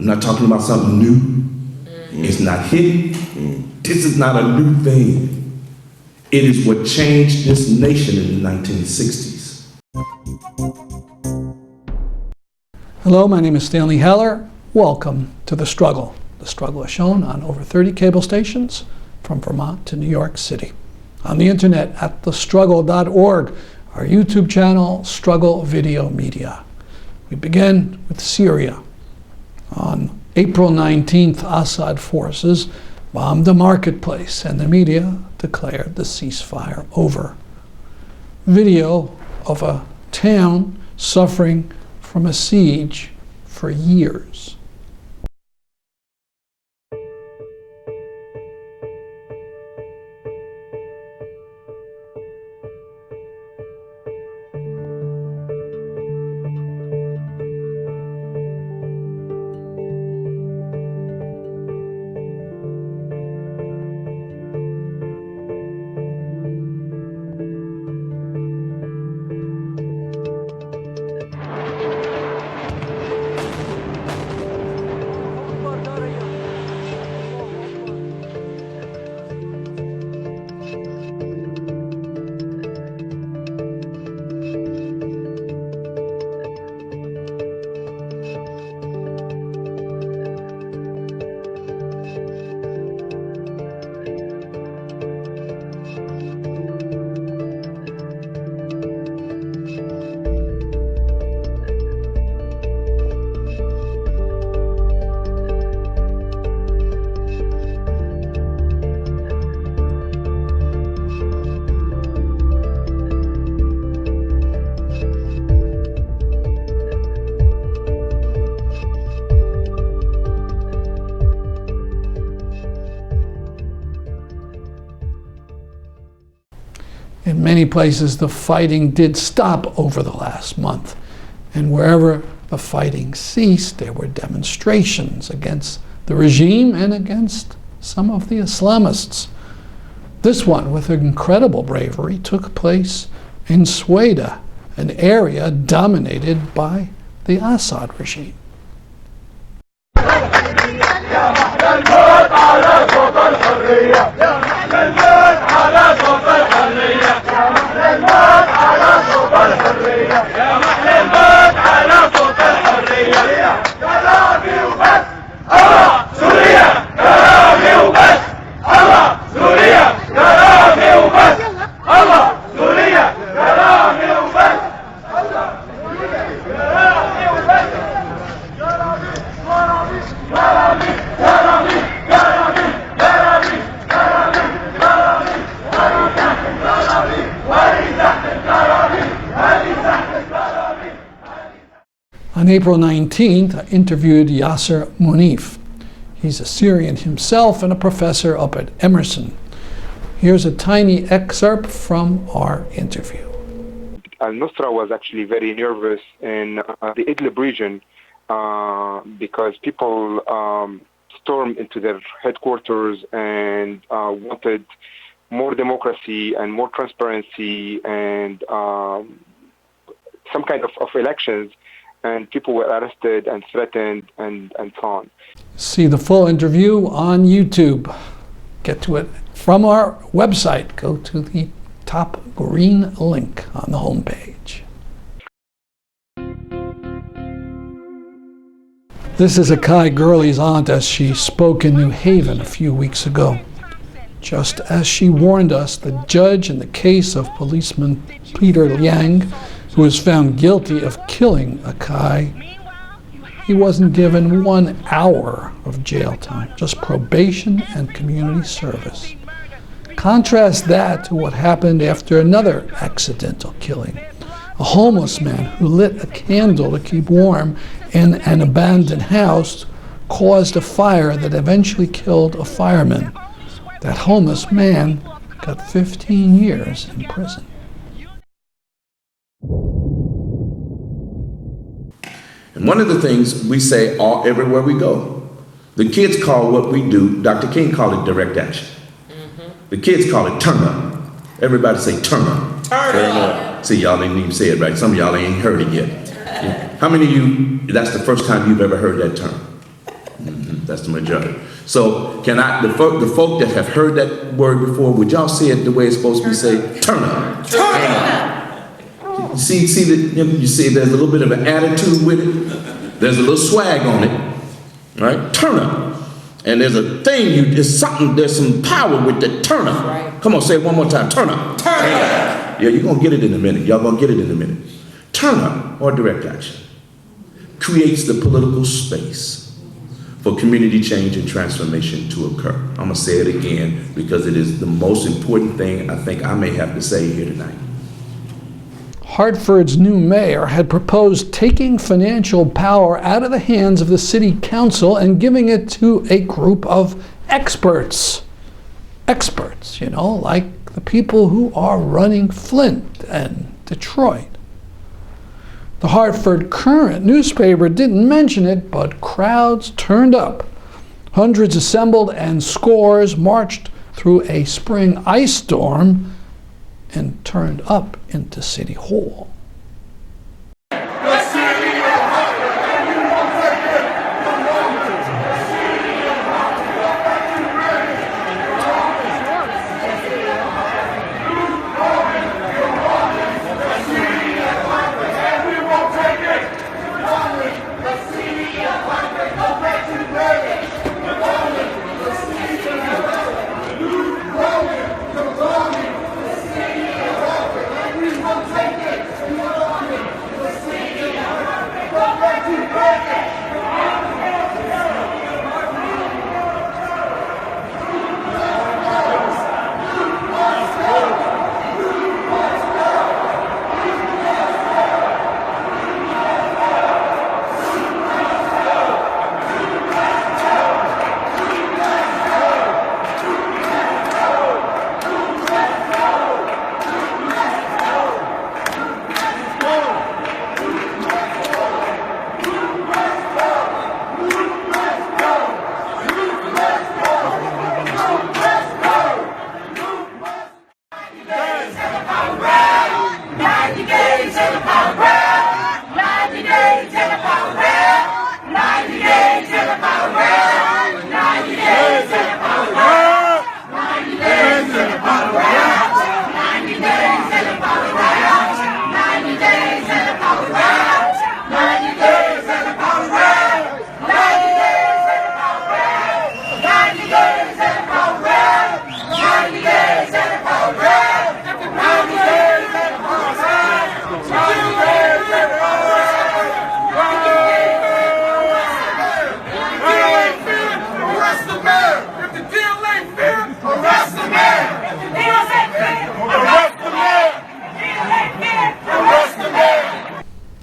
not talking about something new. It's not hidden. This is not a new thing. It is what changed this nation in the 1960s. Hello, my name is Stanley Heller. Welcome to The Struggle. The Struggle is shown on over 30 cable stations from Vermont to New York City. On the internet at thestruggle.org, our YouTube channel, Struggle Video Media. We begin with Syria. On April 19th, Assad forces bombed a marketplace and the media declared the ceasefire over. Video of a town suffering from a siege for years. In many places, the fighting did stop over the last month. And wherever the fighting ceased, there were demonstrations against the regime and against some of the Islamists. This one, with incredible bravery, took place in Sweden, an area dominated by the Assad regime. On April 19th, I interviewed Yasser Munif. He's a Syrian himself and a professor up at Emerson. Here's a tiny excerpt from our interview. Al-Nusra was actually very nervous in the Idlib region because people stormed into their headquarters and wanted more democracy and more transparency and some kind of elections. And people were arrested and threatened and so on. See the full interview on YouTube. Get to it from our website. Go to the top green link on the homepage. This is Akai Gurley's aunt as she spoke in New Haven a few weeks ago. Just as she warned us, the judge in the case of policeman Peter Liang, who was found guilty of killing Akai, he wasn't given 1 hour of jail time, just probation and community service. Contrast that to what happened after another accidental killing. A homeless man who lit a candle to keep warm in an abandoned house caused a fire that eventually killed a fireman. That homeless man got 15 years in prison. And one of the things we say everywhere we go, the kids call what we do, Dr. King called it direct action. The kids call it turn up. Everybody say turn up. Turn up. See, y'all didn't even say it right. Some of y'all ain't heard it yet. Yeah. How many of you, that's the first time you've ever heard that term? That's the majority. So can the folk that have heard that word before, would y'all say it the way it's supposed to be said? Turn up. Turn up. You see there's a little bit of an attitude with it. There's a little swag on it, right? Turn up. And there's a thing, there's some power with the turn up. Right. Come on, say it one more time. Turn up. Turn up. Yeah, you're going to get it in a minute. Y'all going to get it in a minute. Turn up, or direct action, creates the political space for community change and transformation to occur. I'm going to say it again because it is the most important thing I think I may have to say here tonight. Hartford's new mayor had proposed taking financial power out of the hands of the city council and giving it to a group of experts. Experts, like the people who are running Flint and Detroit. The Hartford Courant newspaper didn't mention it, but crowds turned up. Hundreds assembled and scores marched through a spring ice storm and turned up into City Hall.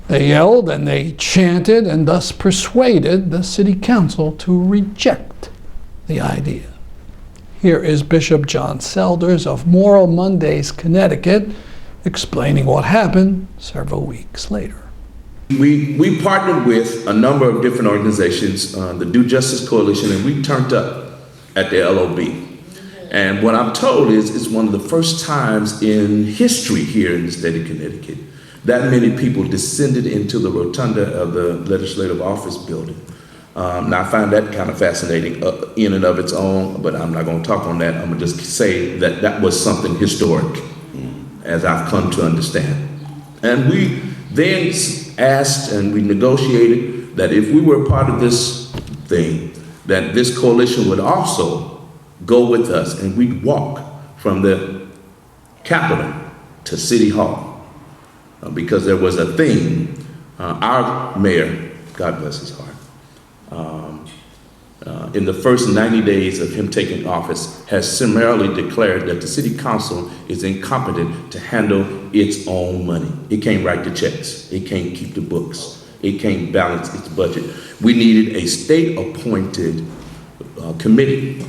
They yelled and they chanted and thus persuaded the city council to reject the idea. Here is Bishop John Selders of Moral Mondays, Connecticut, explaining what happened several weeks later. We partnered with a number of different organizations, the Do Justice Coalition, and we turned up at the LOB. And what I'm told is it's one of the first times in history here in the state of Connecticut that many people descended into the rotunda of the Legislative Office building. Now, I find that kind of fascinating in and of its own, but I'm not going to talk on that. I'm going to just say that that was something historic, as I've come to understand. And we then asked and we negotiated that if we were a part of this thing, that this coalition would also go with us and we'd walk from the Capitol to City Hall. Because there was a thing, our mayor, God bless his heart, in the first 90 days of him taking office, has summarily declared that the city council is incompetent to handle its own money. It can't write the checks. It can't keep the books. It can't balance its budget. We needed a state-appointed committee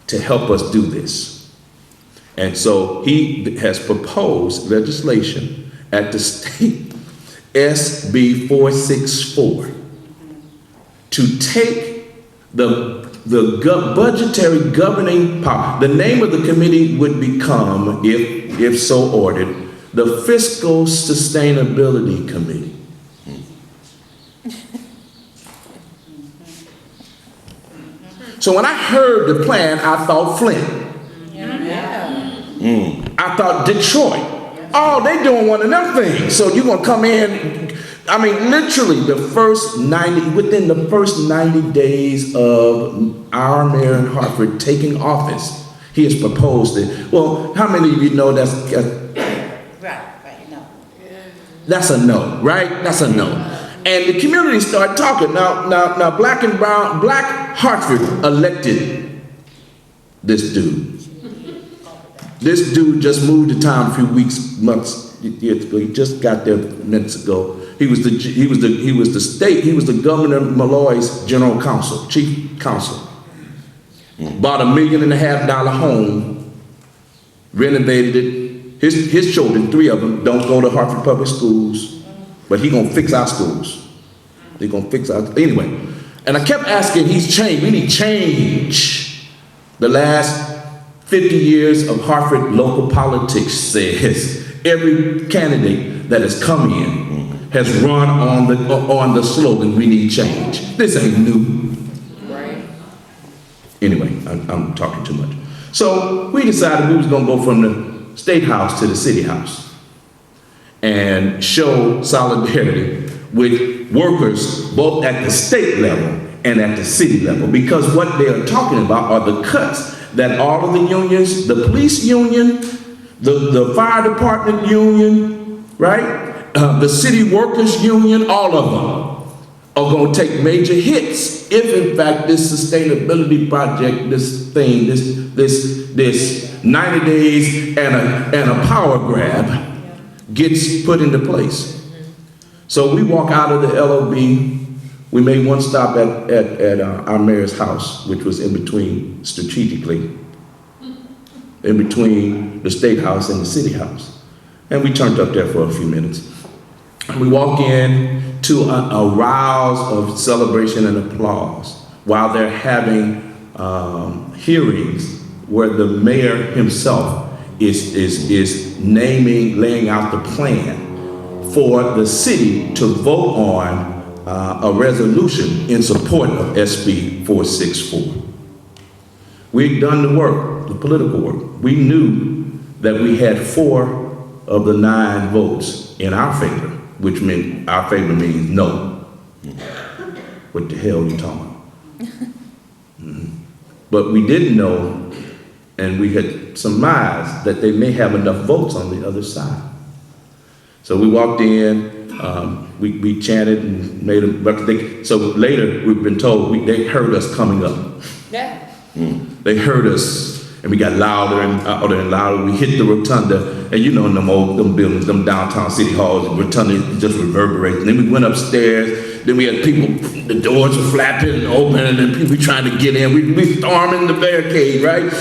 to help us do this. And so he has proposed legislation at the state, SB 464, to take the budgetary governing power. The name of the committee would become, if so ordered, the Fiscal Sustainability Committee. So when I heard the plan, I thought Flint. I thought Detroit. Oh, they doing one of them things. So you're gonna come in. I mean, literally within the first 90 days of our mayor in Hartford taking office, he has proposed it. Well, how many of you know that's no. That's a no, right? That's a no. And the community started talking. Now, Black Hartford elected this dude. This dude just moved to town a few months years ago. He just got there minutes ago. He was the governor of Malloy's general counsel, chief counsel. Bought $1.5 million home, renovated it. His children, 3 of them, don't go to Hartford public schools, but he gonna fix our schools. They gonna fix our, anyway. And I kept asking, he's changed, we need change. The last 50 years of Hartford local politics says every candidate that has come in has run on the slogan, we need change. This ain't new. Right. Anyway, I'm talking too much. So we decided we was gonna go from the State House to the City House and show solidarity with workers both at the state level and at the city level, because what they are talking about are the cuts that all of the unions, the police union, the fire department union, right? The city workers union, all of them are going to take major hits if in fact this sustainability project, this 90 days and a power grab gets put into place. So we walk out of the LOB. We made one stop at our mayor's house, which was strategically in between the State House and the City House. And we turned up there for a few minutes. And we walk in to a rouse of celebration and applause while they're having hearings where the mayor himself is laying out the plan for the city to vote on a resolution in support of SB 464. We'd done the work, the political work. We knew that we had 4 of the 9 votes in our favor, which meant our favor means no. What the hell are you talking about? But we didn't know, and we had surmised that they may have enough votes on the other side. So we walked in, we chanted and made them, so later we've been told they heard us coming up. Yeah. They heard us, and we got louder and louder. We hit the rotunda, and you know in them buildings, them downtown city halls, the rotunda just reverberates. And then we went upstairs. Then we had people, the doors were flapping and opening, and people trying to get in. We storming the barricade, right?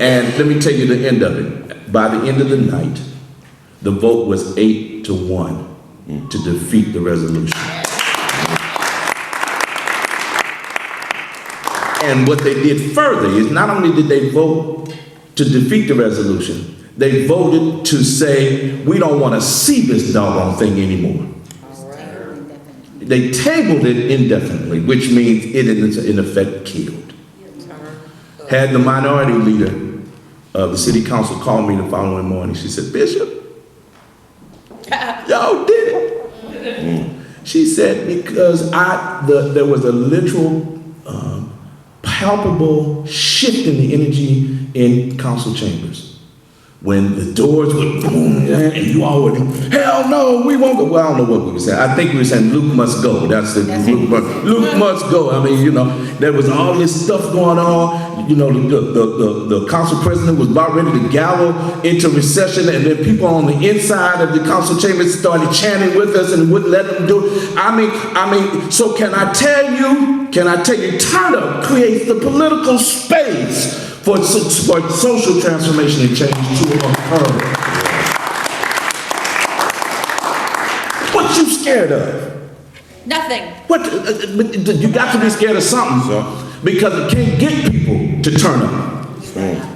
And let me tell you the end of it. By the end of the night, the vote was 8-1 to defeat the resolution. And what they did further is not only did they vote to defeat the resolution, they voted to say, we don't want to see this doggone thing anymore. They tabled it indefinitely, which means it is in effect killed. Had the minority leader of the city council call me the following morning. She said, Bishop, y'all did it. She said, because there was a literal palpable shift in the energy in council chambers. When the doors would boom, and you all would, hell no, we won't go. Well, I don't know what we were saying. I think we were saying Luke must go. That's it. Luke must go. I mean, you know, there was all this stuff going on. You know, the council president was about ready to gavel into recession, and then people on the inside of the council chambers started chanting with us and wouldn't let them do it. I mean, so can I tell you, turn up creates the political space for social transformation and change to occur. What you scared of? Nothing. You got to be scared of something, because it can't get people to turn up.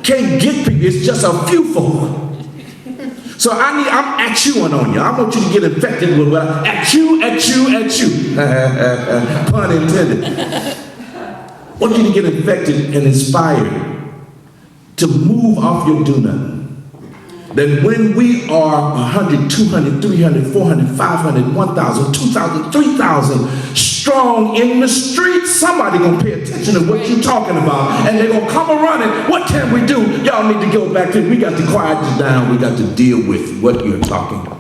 Can't get people. It's just a few folk. So I'm at you on you. I want you to get infected with what at you. Pun intended. want you to get infected and inspired to move off your do nothing. That when we are 100, 200, 300, 400, 500, 1,000, 2,000, 3,000 strong in the streets, somebody gonna pay attention to what you're talking about, and they're gonna come a running. What can we do? Y'all need to go back to, we got to quiet you down. We got to deal with what you're talking about.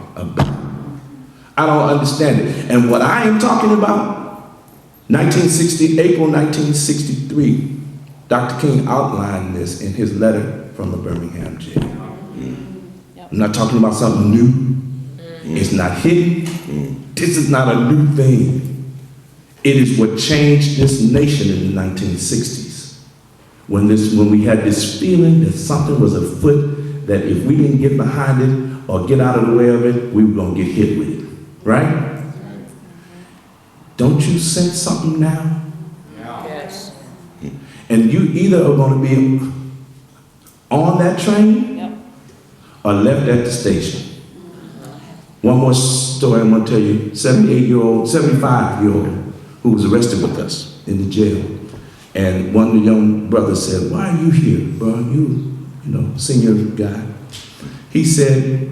I don't understand it. And what I am talking about, April 1963, Dr. King outlined this in his letter from the Birmingham jail. I'm not talking about something new. It's not hidden. This is not a new thing. It is what changed this nation in the 1960s. When we had this feeling that something was afoot, that if we didn't get behind it or get out of the way of it, we were going to get hit with it. Right? Don't you sense something now? Yes. And you either are going to be on that train or left at the station. One more story I'm going to tell you. 75-year-old who was arrested with us in the jail. And one of the young brothers said, "Why are you here, bro? You senior guy." He said,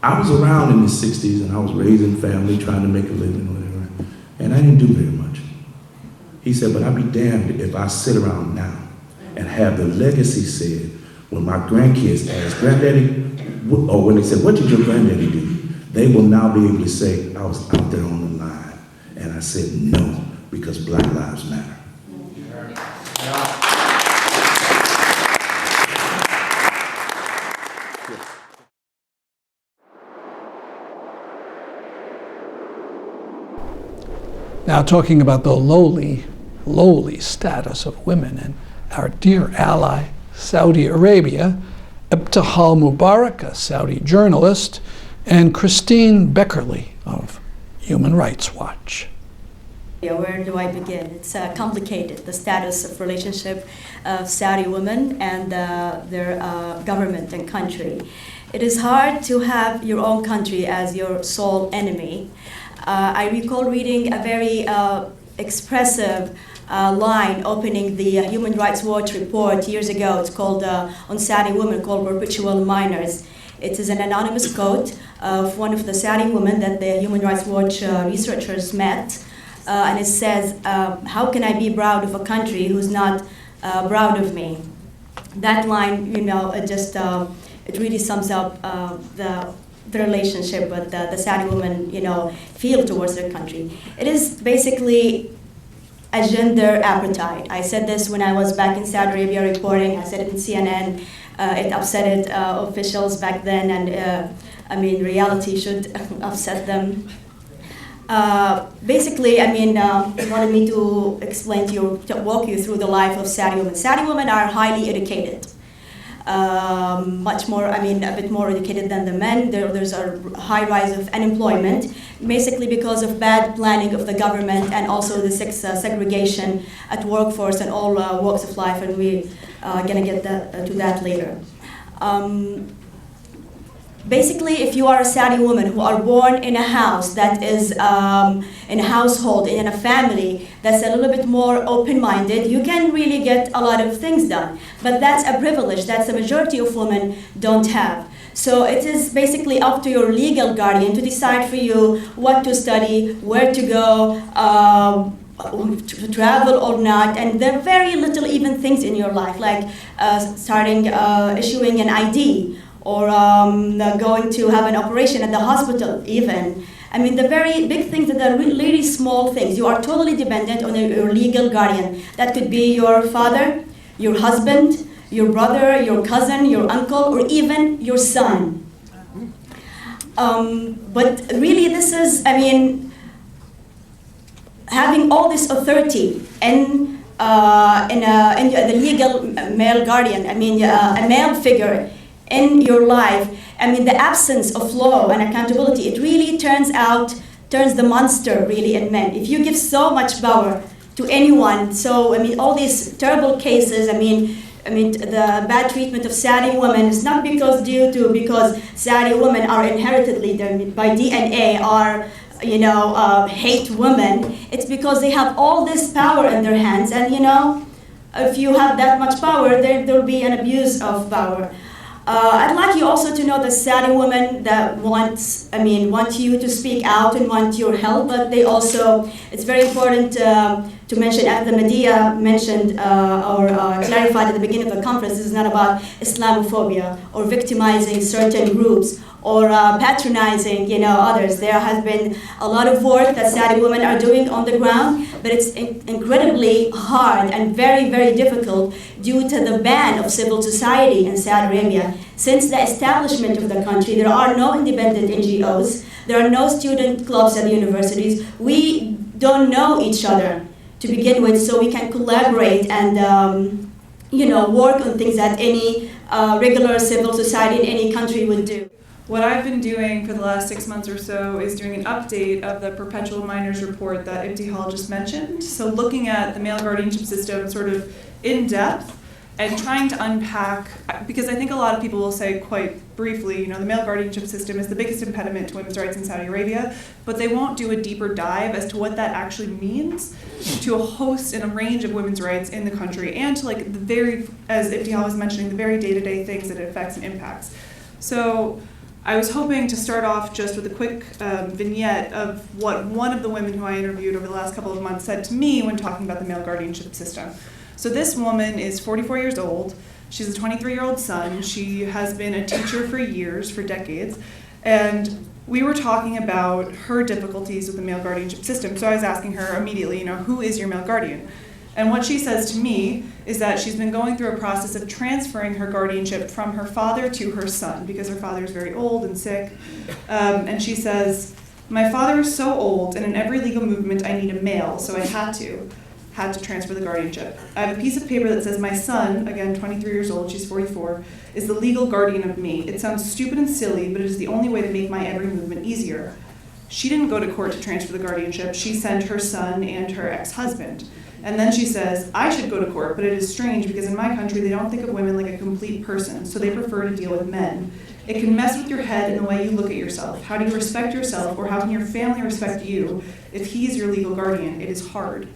"I was around in the 60s and I was raising family, trying to make a living, whatever, and I didn't do very much." He said, "But I'd be damned if I sit around now and have the legacy said, when my grandkids ask, Granddaddy," or when they said, "What did your granddaddy do?" They will now be able to say, "I was out there on the line and I said no, because Black Lives Matter." Now, talking about the lowly status of women and our dear ally, Saudi Arabia, Ebthial Mubarak, a Saudi journalist, and Kristine Beckerle of Human Rights Watch. Where do I begin? It's complicated, the status of relationship of Saudi women and their government and country. It is hard to have your own country as your sole enemy. I recall reading a very expressive line opening the Human Rights Watch report years ago. It's called on Saudi women, called Perpetual Minors. It is an anonymous quote of one of the Saudi women that the Human Rights Watch researchers met. And it says, "How can I be proud of a country who's not proud of me?" That line, it really sums up the relationship that the Saudi women, feel towards their country. It is basically a gender appetite. I said this when I was back in Saudi Arabia reporting. I said it in CNN. It upset officials back then, and reality should upset them. Basically, you wanted me to explain to you, to walk you through the life of Saudi women. Saudi women are highly educated. Much more, a bit more educated than the men. There's a high rise of unemployment, basically because of bad planning of the government and also the segregation at workforce and all walks of life, and we're gonna get to that later. Basically, if you are a Saudi woman who are born in a house that is in a household, in a family that's a little bit more open-minded, you can really get a lot of things done. But that's a privilege that the majority of women don't have. So it is basically up to your legal guardian to decide for you what to study, where to go, to travel or not, and there are very little even things in your life, like issuing an ID, or going to have an operation at the hospital even. The very big things that are really small things. You are totally dependent on your legal guardian. That could be your father, your husband, your brother, your cousin, your uncle, or even your son. But really this is, having all this authority in the legal male guardian, a male figure in your life, the absence of law and accountability, it really turns the monster really in men. If you give so much power to anyone, all these terrible cases, the bad treatment of Saudi women is not because Saudi women are inheritedly, by DNA, are hate women. It's because they have all this power in their hands, and if you have that much power, there will be an abuse of power. I'd like you also to know the Saudi women that want you to speak out and want your help, but they also, it's very important to mention, as the media mentioned or clarified at the beginning of the conference, this is not about Islamophobia or victimizing certain groups or patronizing, others. There has been a lot of work that Saudi women are doing on the ground, but it's incredibly hard and very, very difficult due to the ban of civil society in Saudi Arabia. Since the establishment of the country, there are no independent NGOs, there are no student clubs at the universities. We don't know each other to begin with, so we can collaborate and work on things that any regular civil society in any country would do. What I've been doing for the last 6 months or so is doing an update of the Perpetual Minors report that Ebthial just mentioned. So looking at the male guardianship system sort of in depth and trying to unpack, because I think a lot of people will say quite briefly, the male guardianship system is the biggest impediment to women's rights in Saudi Arabia, but they won't do a deeper dive as to what that actually means to a host and a range of women's rights in the country and to the very, as Ebthial was mentioning, the very day-to-day things that it affects and impacts. So I was hoping to start off just with a quick vignette of what one of the women who I interviewed over the last couple of months said to me when talking about the male guardianship system. So this woman is 44 years old. She's a 23-year-old son. She has been a teacher for years, for decades. And we were talking about her difficulties with the male guardianship system. So I was asking her immediately, who is your male guardian? And what she says to me is that she's been going through a process of transferring her guardianship from her father to her son because her father is very old and sick. And she says, my father is so old, and in every legal movement I need a male, so I had to transfer the guardianship. I have a piece of paper that says my son, again 23 years old, she's 44, is the legal guardian of me. It sounds stupid and silly, but it is the only way to make my every movement easier. She didn't go to court to transfer the guardianship. She sent her son and her ex-husband. And then she says, I should go to court, but it is strange because in my country they don't think of women like a complete person, so they prefer to deal with men. It can mess with your head and the way you look at yourself. How do you respect yourself, or how can your family respect you if he's your legal guardian? It is hard.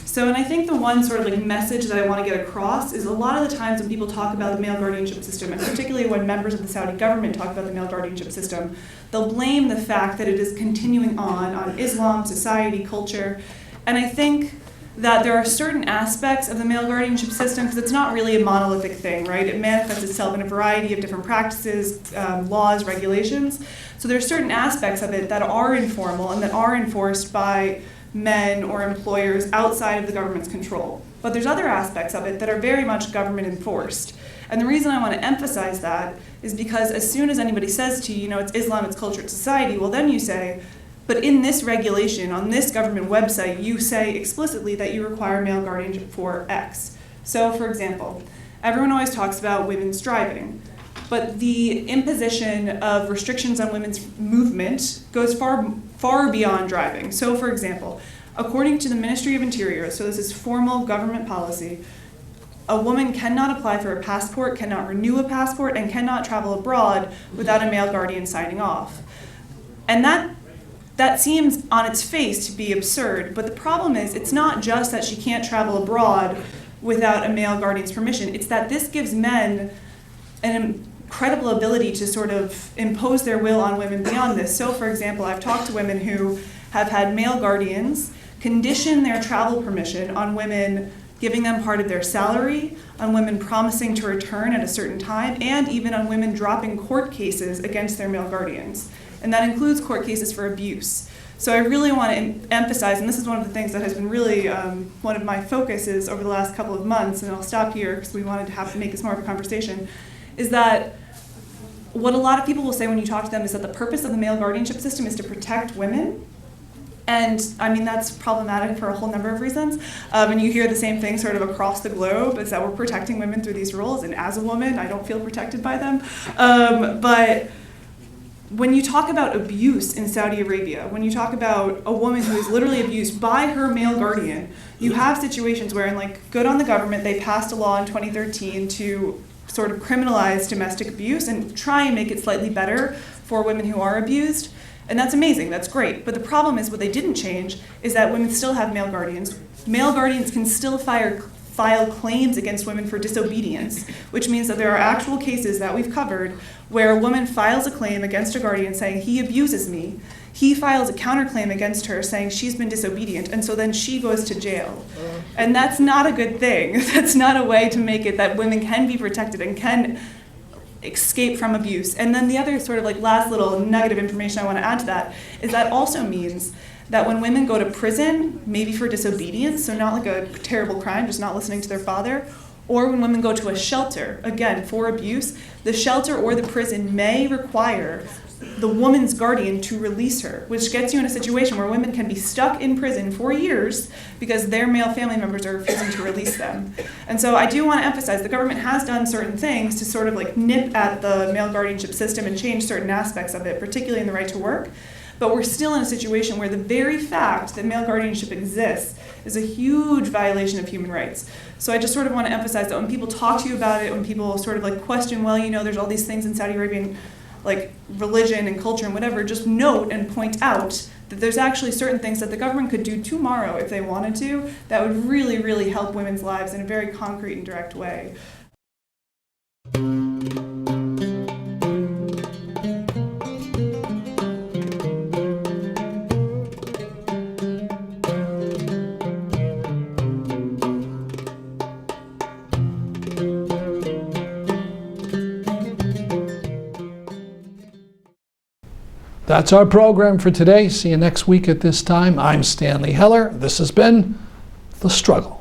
So, and I think the one sort of message that I want to get across is a lot of the times when people talk about the male guardianship system, and particularly when members of the Saudi government talk about the male guardianship system, they'll blame the fact that it is continuing on Islam, society, culture, and I think that there are certain aspects of the male guardianship system, because it's not really a monolithic thing, right? It manifests itself in a variety of different practices, laws, regulations. So there are certain aspects of it that are informal and that are enforced by men or employers outside of the government's control. But there's other aspects of it that are very much government enforced. And the reason I want to emphasize that is because as soon as anybody says to you, it's Islam, it's culture, it's society, well then you say, but in this regulation, on this government website, you say explicitly that you require male guardianship for X. So, for example, everyone always talks about women's driving, but the imposition of restrictions on women's movement goes far beyond driving. So, for example, according to the Ministry of Interior, so this is formal government policy, a woman cannot apply for a passport, cannot renew a passport, and cannot travel abroad without a male guardian signing off. And that seems on its face to be absurd, but the problem is it's not just that she can't travel abroad without a male guardian's permission, it's that this gives men an incredible ability to sort of impose their will on women beyond this. So for example, I've talked to women who have had male guardians condition their travel permission on women giving them part of their salary, on women promising to return at a certain time, and even on women dropping court cases against their male guardians. And that includes court cases for abuse. So I really want to emphasize, and this is one of the things that has been really one of my focuses over the last couple of months, and I'll stop here because we wanted to have to make this more of a conversation, is that what a lot of people will say when you talk to them is that the purpose of the male guardianship system is to protect women. And I mean, that's problematic for a whole number of reasons. And you hear the same thing sort of across the globe, is that we're protecting women through these rules. And as a woman, I don't feel protected by them. But when you talk about abuse in Saudi Arabia, when you talk about a woman who is literally abused by her male guardian, you have situations where, and like, good on the government, they passed a law in 2013 to sort of criminalize domestic abuse and try and make it slightly better for women who are abused. And that's amazing, that's great. But the problem is what they didn't change is that women still have male guardians. Male guardians can still file claims against women for disobedience, which means that there are actual cases that we've covered where a woman files a claim against a guardian saying, he abuses me. He files a counterclaim against her saying she's been disobedient, and so then she goes to jail. And that's not a good thing. That's not a way to make it that women can be protected and can escape from abuse. And then the other sort of like last little nugget of information I want to add to that is that also means that when women go to prison, maybe for disobedience, so not like a terrible crime, just not listening to their father, or when women go to a shelter, again, for abuse, the shelter or the prison may require the woman's guardian to release her, which gets you in a situation where women can be stuck in prison for years because their male family members are refusing to release them. And so I do want to emphasize the government has done certain things to sort of like nip at the male guardianship system and change certain aspects of it, particularly in the right to work. But we're still in a situation where the very fact that male guardianship exists is a huge violation of human rights. So I just sort of want to emphasize that when people talk to you about it, when people sort of like question, well, you know, there's all these things in Saudi Arabian like religion and culture and whatever, just note and point out that there's actually certain things that the government could do tomorrow if they wanted to that would really, really help women's lives in a very concrete and direct way. That's our program for today. See you next week at this time. I'm Stanley Heller. This has been The Struggle.